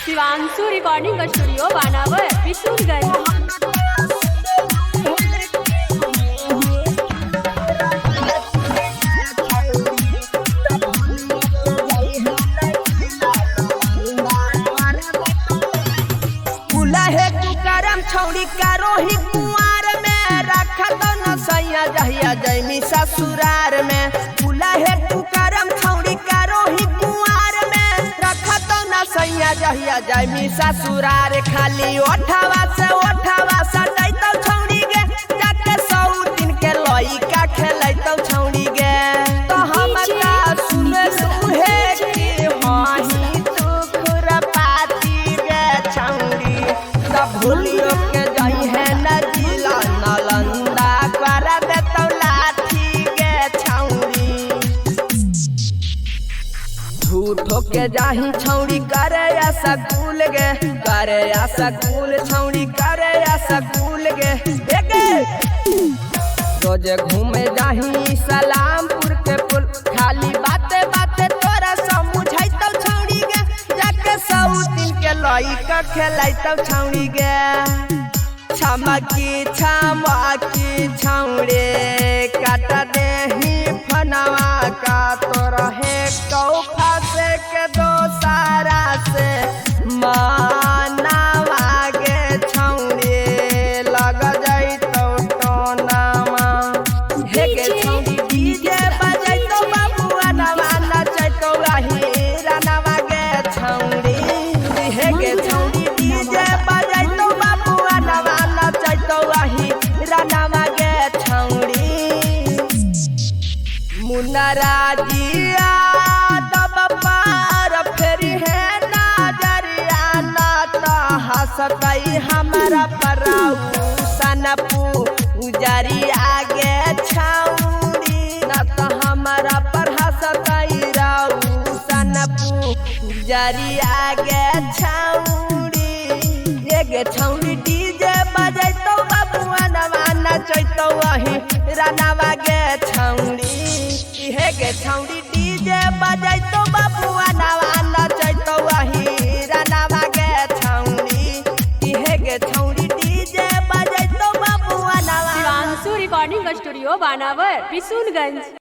Shivanshu recording studio बानावर किशोरगंज। छौड़ी कारो ही कुआर में रखा तो न सैया जहिया जैमी ससुरार में फूला है कुकरम छौड़ी कारो ही कुआर में रखा तो न सैया जहिया जैमी ससुरार खाली ओठावा से ओठावा सटाई तो छौड़ी गे जाके 100 दिन के लइका खेलै तो छौड़ी गे तो हम का सुने सुहे की हाही तू खुरपाती गे छौड़ी सब भूलियो के जाई है नजिला नालंदा कर दे तो लाठी गे छौड़ी झूठो के जाही छौड़ी करे या सकूल गे करे या सकूल छौड़ी करे या सकूल गे देखे रोज घूमे जाही सलामपुर के पुल खाली बाते बाते तोरा समझाई तो छौड़ी गे जाके 100 दिन के लइका खेलाई तो छौड़ी गे छमकी छौड़े काटा देही फनवा का तो रहे कौ फंसे के दोसारा से मानवा गे छौड़े लग जाई तो टोनामा हे गे छौड़ी डीजे बजाई तो बाबुआ नवा नचै तो हीरा नवा गे छौड़ी हे गे छौड़ी डीजे बजाई तो बाबुआ नवा नचै तो हीरा नवा गे छौड़ी मुनराजिया तब पार फेर है नजरिया ना तो हंसतई हमारा पराऊ सनपू उजरिया गे छौड़ी ना तो हमारा पर हंसतई राऊ सनपू उजरिया गे छौड़ी ये गे छौड़ी डीजे बजाई तो बाबुआ नवा नचै तो रानावा गे छौड़ी हे गे छौड़ी डीजे बजाई तो बाबुआ नवा नचै तो रानावा गे छौड़ी हे गे छौड़ी डीजे बजाई तो बाबुआ नवा। शिवांशु रिकॉर्डिंग स्टूडियो बानावर किशोरगंज।